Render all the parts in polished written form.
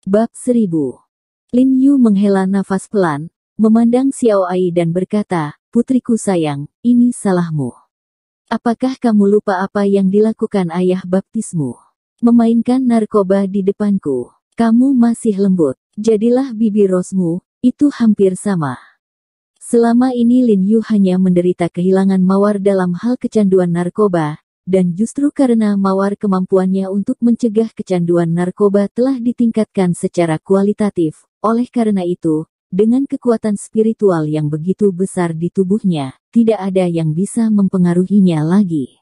Bab 1000. Lin Yu menghela nafas pelan, memandang Xiao Ai dan berkata, "Putriku sayang, ini salahmu. Apakah kamu lupa apa yang dilakukan ayah baptismu? Memainkan narkoba di depanku. Kamu masih lembut. Jadilah bibi rosmu, itu hampir sama." Selama ini Lin Yu hanya menderita kehilangan mawar dalam hal kecanduan narkoba, dan justru karena mawar kemampuannya untuk mencegah kecanduan narkoba telah ditingkatkan secara kualitatif. Oleh karena itu, dengan kekuatan spiritual yang begitu besar di tubuhnya, tidak ada yang bisa mempengaruhinya lagi.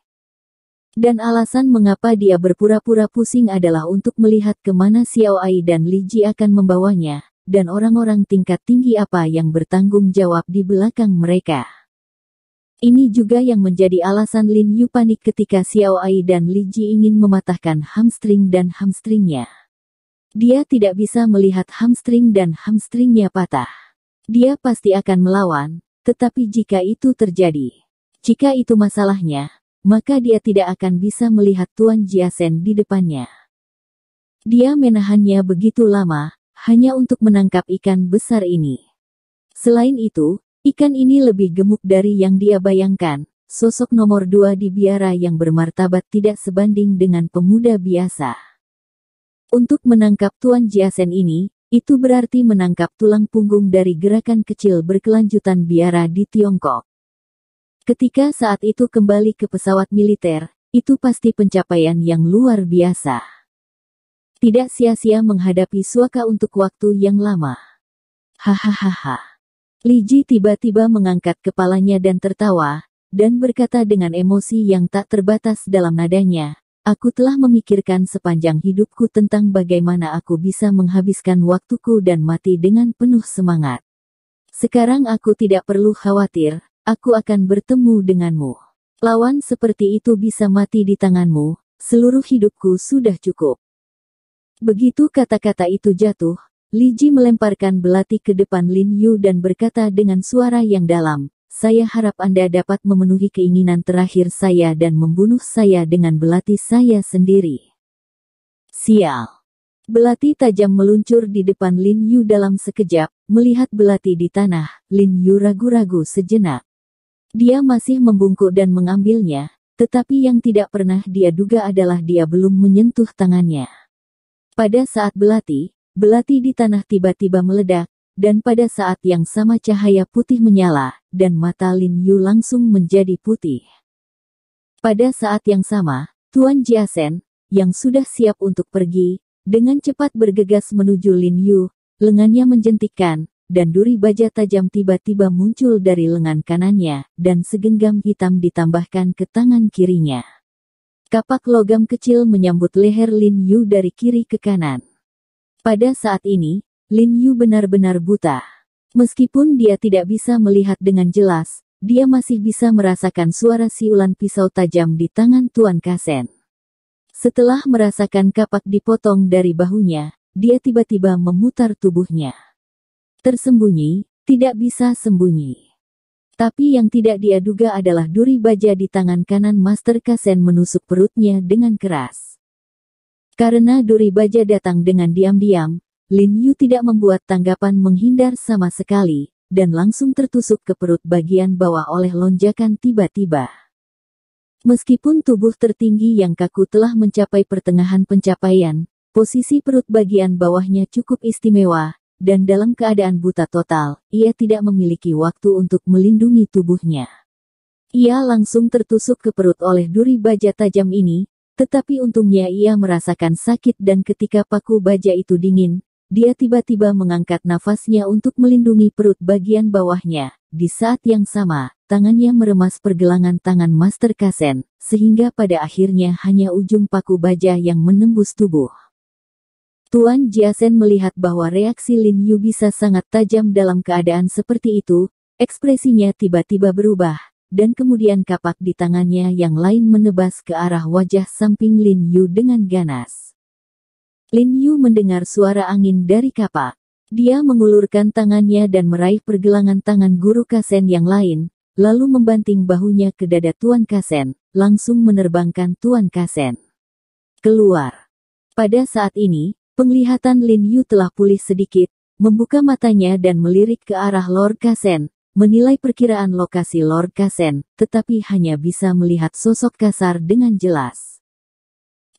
Dan alasan mengapa dia berpura-pura pusing adalah untuk melihat kemana Xiao Ai dan Li Ji akan membawanya, dan orang-orang tingkat tinggi apa yang bertanggung jawab di belakang mereka. Ini juga yang menjadi alasan Lin Yu panik ketika Xiao Ai dan Li Ji ingin mematahkan hamstring dan hamstringnya. Dia tidak bisa melihat hamstring dan hamstringnya patah. Dia pasti akan melawan, tetapi jika itu terjadi, jika itu masalahnya, maka dia tidak akan bisa melihat Tuan Jiasen di depannya. Dia menahannya begitu lama, hanya untuk menangkap ikan besar ini. Selain itu, ikan ini lebih gemuk dari yang dia bayangkan. Sosok nomor 2 di biara yang bermartabat tidak sebanding dengan pemuda biasa. Untuk menangkap Tuan Jiasen ini, itu berarti menangkap tulang punggung dari gerakan kecil berkelanjutan biara di Tiongkok. Ketika saat itu kembali ke pesawat militer, itu pasti pencapaian yang luar biasa. Tidak sia-sia menghadapi suaka untuk waktu yang lama. Hahaha. Li Ji tiba-tiba mengangkat kepalanya dan tertawa, dan berkata dengan emosi yang tak terbatas dalam nadanya, "Aku telah memikirkan sepanjang hidupku tentang bagaimana aku bisa menghabiskan waktuku dan mati dengan penuh semangat. Sekarang aku tidak perlu khawatir, aku akan bertemu denganmu. Lawan seperti itu bisa mati di tanganmu, seluruh hidupku sudah cukup." Begitu kata-kata itu jatuh, Li Ji melemparkan belati ke depan Lin Yu dan berkata dengan suara yang dalam, "Saya harap Anda dapat memenuhi keinginan terakhir saya dan membunuh saya dengan belati saya sendiri." Sial. Belati tajam meluncur di depan Lin Yu dalam sekejap. Melihat belati di tanah, Lin Yu ragu-ragu sejenak. Dia masih membungkuk dan mengambilnya, tetapi yang tidak pernah dia duga adalah dia belum menyentuh tangannya. Pada saat belati di tanah tiba-tiba meledak, dan pada saat yang sama cahaya putih menyala, dan mata Lin Yu langsung menjadi putih. Pada saat yang sama, Tuan Jiasen, yang sudah siap untuk pergi, dengan cepat bergegas menuju Lin Yu, lengannya menjentikkan, dan duri baja tajam tiba-tiba muncul dari lengan kanannya, dan segenggam hitam ditambahkan ke tangan kirinya. Kapak logam kecil menyambut leher Lin Yu dari kiri ke kanan. Pada saat ini, Lin Yu benar-benar buta. Meskipun dia tidak bisa melihat dengan jelas, dia masih bisa merasakan suara siulan pisau tajam di tangan Tuan Kasen. Setelah merasakan kapak dipotong dari bahunya, dia tiba-tiba memutar tubuhnya. Tersembunyi, tidak bisa sembunyi. Tapi yang tidak dia duga adalah duri baja di tangan kanan Master Kasen menusuk perutnya dengan keras. Karena duri baja datang dengan diam-diam, Lin Yu tidak membuat tanggapan menghindar sama sekali, dan langsung tertusuk ke perut bagian bawah oleh lonjakan tiba-tiba. Meskipun tubuh tertinggi yang kaku telah mencapai pertengahan pencapaian, posisi perut bagian bawahnya cukup istimewa, dan dalam keadaan buta total, ia tidak memiliki waktu untuk melindungi tubuhnya. Ia langsung tertusuk ke perut oleh duri baja tajam ini, tetapi untungnya ia merasakan sakit dan ketika paku baja itu dingin, dia tiba-tiba mengangkat nafasnya untuk melindungi perut bagian bawahnya. Di saat yang sama, tangannya meremas pergelangan tangan Master Kasen, sehingga pada akhirnya hanya ujung paku baja yang menembus tubuh. Tuan Jiasen melihat bahwa reaksi Lin Yu bisa sangat tajam dalam keadaan seperti itu, ekspresinya tiba-tiba berubah, dan kemudian kapak di tangannya yang lain menebas ke arah wajah samping Lin Yu dengan ganas. Lin Yu mendengar suara angin dari kapak. Dia mengulurkan tangannya dan meraih pergelangan tangan guru Kasen yang lain, lalu membanting bahunya ke dada Tuan Kasen, langsung menerbangkan Tuan Kasen keluar. Pada saat ini, Penglihatan Lin Yu telah pulih sedikit, membuka matanya dan melirik ke arah Lord Kasen, menilai perkiraan lokasi Lord Kasen, tetapi hanya bisa melihat sosok kasar dengan jelas.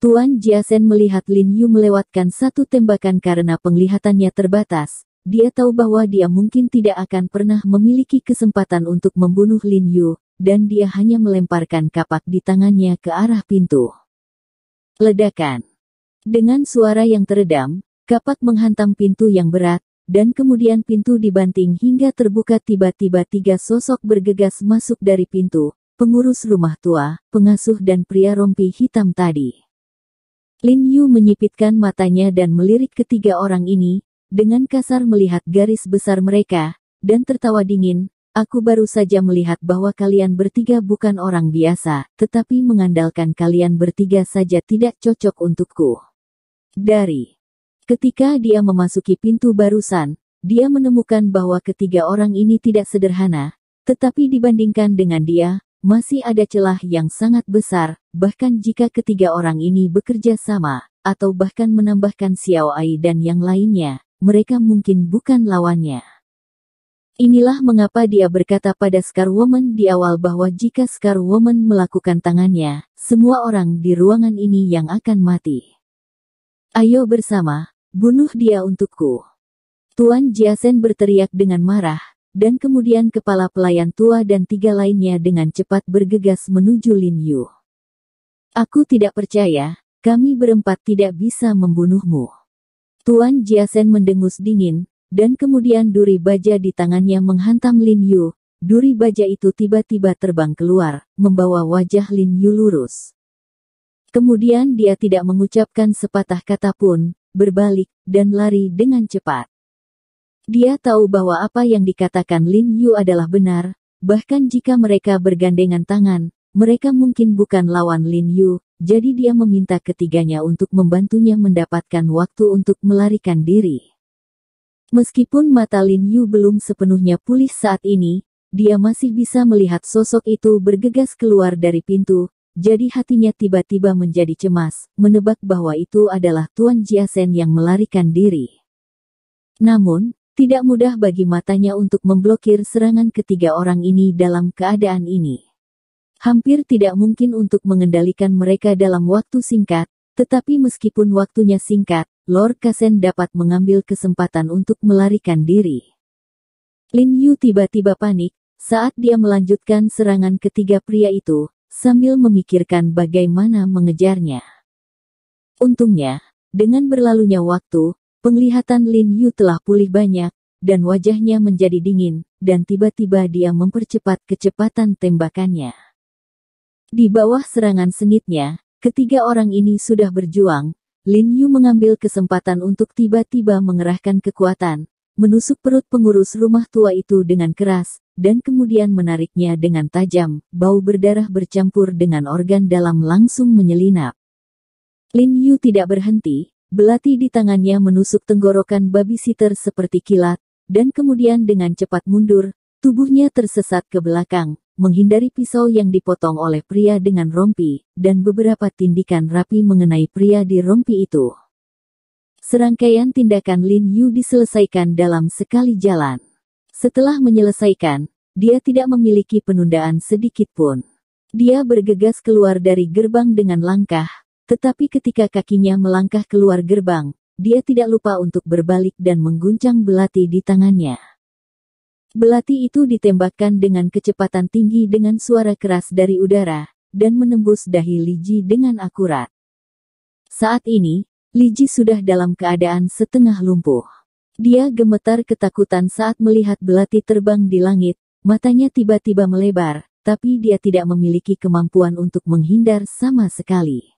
Tuan Jiasen melihat Lin Yu melewatkan satu tembakan karena penglihatannya terbatas. Dia tahu bahwa dia mungkin tidak akan pernah memiliki kesempatan untuk membunuh Lin Yu, dan dia hanya melemparkan kapak di tangannya ke arah pintu. Ledakan. Dengan suara yang teredam, kapak menghantam pintu yang berat, dan kemudian pintu dibanting hingga terbuka. Tiba-tiba 3 sosok bergegas masuk dari pintu, pengurus rumah tua, pengasuh dan pria rompi hitam tadi. Lin Yu menyipitkan matanya dan melirik ketiga orang ini, dengan kasar melihat garis besar mereka, dan tertawa dingin. Aku baru saja melihat bahwa kalian bertiga bukan orang biasa, tetapi mengandalkan kalian bertiga saja tidak cocok untukku. Ketika dia memasuki pintu barusan, dia menemukan bahwa ketiga orang ini tidak sederhana, tetapi dibandingkan dengan dia, masih ada celah yang sangat besar, bahkan jika ketiga orang ini bekerja sama, atau bahkan menambahkan Xiao Ai dan yang lainnya, mereka mungkin bukan lawannya. Inilah mengapa dia berkata pada Scar Woman di awal bahwa jika Scar Woman melakukan tangannya, semua orang di ruangan ini yang akan mati. Ayo bersama, bunuh dia untukku. Tuan Jiasen berteriak dengan marah, dan kemudian kepala pelayan tua dan 3 lainnya dengan cepat bergegas menuju Lin Yu. Aku tidak percaya, kami berempat tidak bisa membunuhmu. Tuan Jiasen mendengus dingin, dan kemudian duri baja di tangannya menghantam Lin Yu. Duri baja itu tiba-tiba terbang keluar, membawa wajah Lin Yu lurus. Kemudian dia tidak mengucapkan sepatah kata pun, berbalik, dan lari dengan cepat. Dia tahu bahwa apa yang dikatakan Lin Yu adalah benar, bahkan jika mereka bergandengan tangan, mereka mungkin bukan lawan Lin Yu, jadi dia meminta ketiganya untuk membantunya mendapatkan waktu untuk melarikan diri. Meskipun mata Lin Yu belum sepenuhnya pulih saat ini, dia masih bisa melihat sosok itu bergegas keluar dari pintu, jadi hatinya tiba-tiba menjadi cemas, menebak bahwa itu adalah Tuan Jiasen yang melarikan diri. Namun, tidak mudah bagi matanya untuk memblokir serangan ketiga orang ini dalam keadaan ini. Hampir tidak mungkin untuk mengendalikan mereka dalam waktu singkat, tetapi meskipun waktunya singkat, Lord Kasen dapat mengambil kesempatan untuk melarikan diri. Lin Yu tiba-tiba panik, saat dia melanjutkan serangan ketiga pria itu, sambil memikirkan bagaimana mengejarnya. Untungnya, dengan berlalunya waktu, penglihatan Lin Yu telah pulih banyak, dan wajahnya menjadi dingin, dan tiba-tiba dia mempercepat kecepatan tembakannya. Di bawah serangan sengitnya, ketiga orang ini sudah berjuang. Lin Yu mengambil kesempatan untuk tiba-tiba mengerahkan kekuatan, menusuk perut pengurus rumah tua itu dengan keras, dan kemudian menariknya dengan tajam. Bau berdarah bercampur dengan organ dalam langsung menyelinap. Lin Yu tidak berhenti, belati di tangannya menusuk tenggorokan babysitter seperti kilat, dan kemudian dengan cepat mundur, tubuhnya tersesat ke belakang, menghindari pisau yang dipotong oleh pria dengan rompi, dan beberapa tindikan rapi mengenai pria di rompi itu. Serangkaian tindakan Lin Yu diselesaikan dalam sekali jalan. Setelah menyelesaikan, dia tidak memiliki penundaan sedikit pun. Dia bergegas keluar dari gerbang dengan langkah, tetapi ketika kakinya melangkah keluar gerbang, dia tidak lupa untuk berbalik dan mengguncang belati di tangannya. Belati itu ditembakkan dengan kecepatan tinggi dengan suara keras dari udara, dan menembus dahi Li Ji dengan akurat. Saat ini, Li Ji sudah dalam keadaan setengah lumpuh. Dia gemetar ketakutan saat melihat belati terbang di langit, matanya tiba-tiba melebar, tapi dia tidak memiliki kemampuan untuk menghindar sama sekali.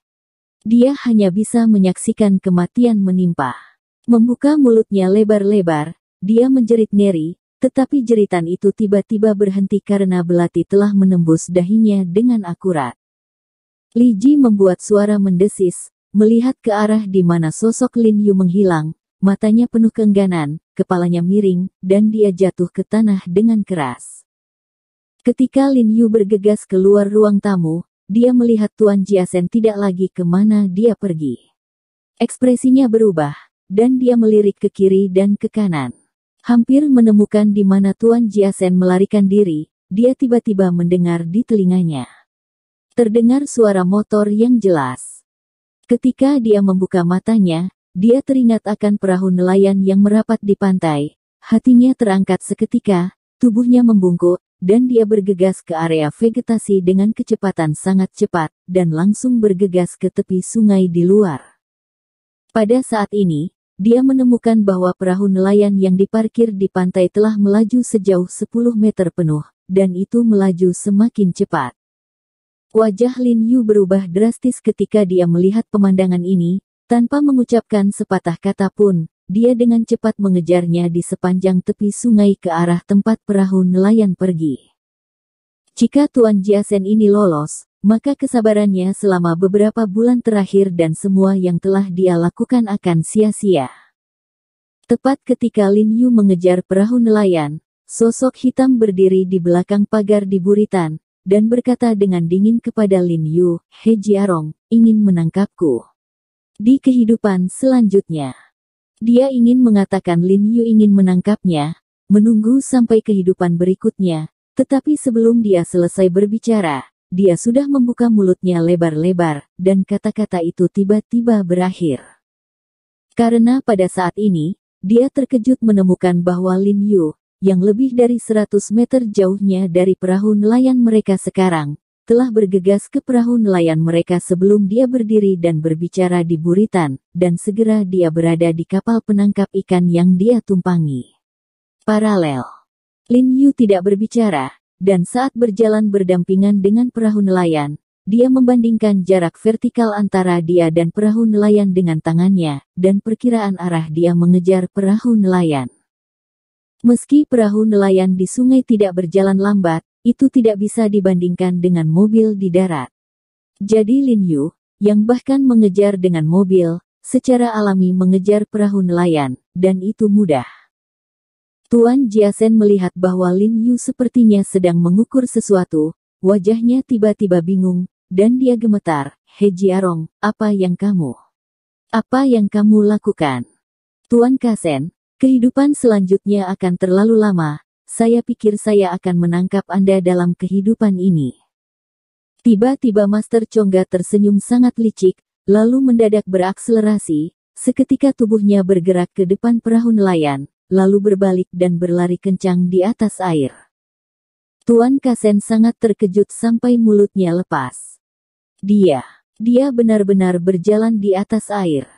Dia hanya bisa menyaksikan kematian menimpa. Membuka mulutnya lebar-lebar, dia menjerit ngeri, tetapi jeritan itu tiba-tiba berhenti karena belati telah menembus dahinya dengan akurat. Li Ji membuat suara mendesis, melihat ke arah di mana sosok Lin Yu menghilang, matanya penuh keengganan, kepalanya miring, dan dia jatuh ke tanah dengan keras. Ketika Lin Yu bergegas keluar ruang tamu, dia melihat Tuan Jiasen tidak lagi kemana dia pergi. Ekspresinya berubah, dan dia melirik ke kiri dan ke kanan. Hampir menemukan di mana Tuan Jiasen melarikan diri, dia tiba-tiba mendengar di telinganya. Terdengar suara motor yang jelas. Ketika dia membuka matanya, dia teringat akan perahu nelayan yang merapat di pantai. Hatinya terangkat seketika, tubuhnya membungkuk, dan dia bergegas ke area vegetasi dengan kecepatan sangat cepat, dan langsung bergegas ke tepi sungai di luar. Pada saat ini, dia menemukan bahwa perahu nelayan yang diparkir di pantai telah melaju sejauh 10 meter penuh, dan itu melaju semakin cepat. Wajah Lin Yu berubah drastis ketika dia melihat pemandangan ini. Tanpa mengucapkan sepatah kata pun, dia dengan cepat mengejarnya di sepanjang tepi sungai ke arah tempat perahu nelayan pergi. Jika Tuan Jiasen ini lolos, maka kesabarannya selama beberapa bulan terakhir dan semua yang telah dia lakukan akan sia-sia. Tepat ketika Lin Yu mengejar perahu nelayan, sosok hitam berdiri di belakang pagar di buritan, dan berkata dengan dingin kepada Lin Yu, "He Jiarong, ingin menangkapku?" Di kehidupan selanjutnya, dia ingin mengatakan Lin Yu ingin menangkapnya, menunggu sampai kehidupan berikutnya, tetapi sebelum dia selesai berbicara, dia sudah membuka mulutnya lebar-lebar, dan kata-kata itu tiba-tiba berakhir. Karena pada saat ini, dia terkejut menemukan bahwa Lin Yu, yang lebih dari 100 meter jauhnya dari perahu nelayan mereka sekarang, telah bergegas ke perahu nelayan mereka sebelum dia berdiri dan berbicara di buritan, dan segera dia berada di kapal penangkap ikan yang dia tumpangi. Paralel. Lin Yu tidak berbicara, dan saat berjalan berdampingan dengan perahu nelayan, dia membandingkan jarak vertikal antara dia dan perahu nelayan dengan tangannya, dan perkiraan arah dia mengejar perahu nelayan. Meski perahu nelayan di sungai tidak berjalan lambat, itu tidak bisa dibandingkan dengan mobil di darat. Jadi Lin Yu, yang bahkan mengejar dengan mobil, secara alami mengejar perahu nelayan, dan itu mudah. Tuan Jiasen melihat bahwa Lin Yu sepertinya sedang mengukur sesuatu, wajahnya tiba-tiba bingung, dan dia gemetar. "He Jiarong, apa yang kamu lakukan?" "Tuan Kasen, kehidupan selanjutnya akan terlalu lama. Saya pikir saya akan menangkap Anda dalam kehidupan ini." Tiba-tiba Master Chongga tersenyum sangat licik, lalu mendadak berakselerasi, seketika tubuhnya bergerak ke depan perahu nelayan, lalu berbalik dan berlari kencang di atas air. Tuan Kasen sangat terkejut sampai mulutnya lepas. Dia benar-benar berjalan di atas air.